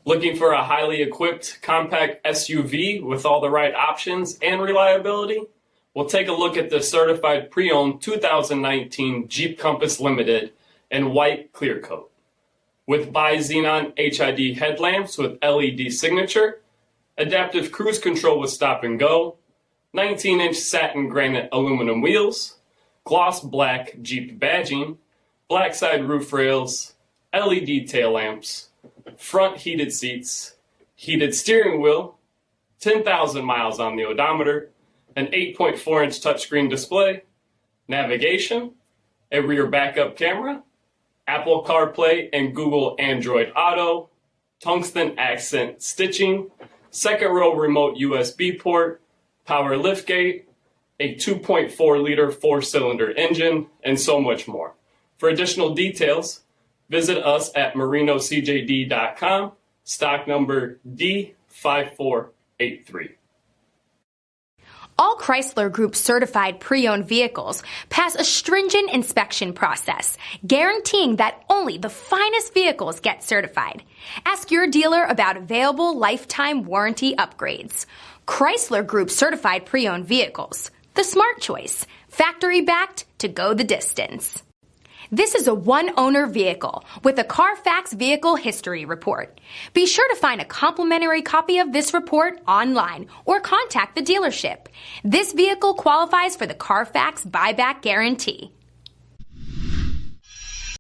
Looking for a highly equipped compact SUV with all the right options and reliability? We'll take a look at the certified pre-owned 2019 Jeep Compass Limited in white clear coat. With BI-XENON HID headlamps with LED signature, adaptive cruise control with stop and go, 19-inch satin granite aluminum wheels, gloss black Jeep badging, black side roof rails, LED tail lamps, front heated seats, heated steering wheel, 10,000 miles on the odometer, an 8.4-inch touchscreen display, navigation, a rear backup camera, Apple CarPlay and Google Android Auto, tungsten accent stitching, second row remote USB port, power liftgate, a 2.4-liter 4-cylinder engine, and so much more. For additional details, visit us at marinocjd.com, stock number D5483. All Chrysler Group certified pre-owned vehicles pass a stringent inspection process, guaranteeing that only the finest vehicles get certified. Ask your dealer about available lifetime warranty upgrades. Chrysler Group certified pre-owned vehicles, the smart choice, factory backed to go the distance. This is a one-owner vehicle with a CARFAX vehicle history report. Be sure to find a complimentary copy of this report online or contact the dealership. This vehicle qualifies for the CARFAX buyback guarantee.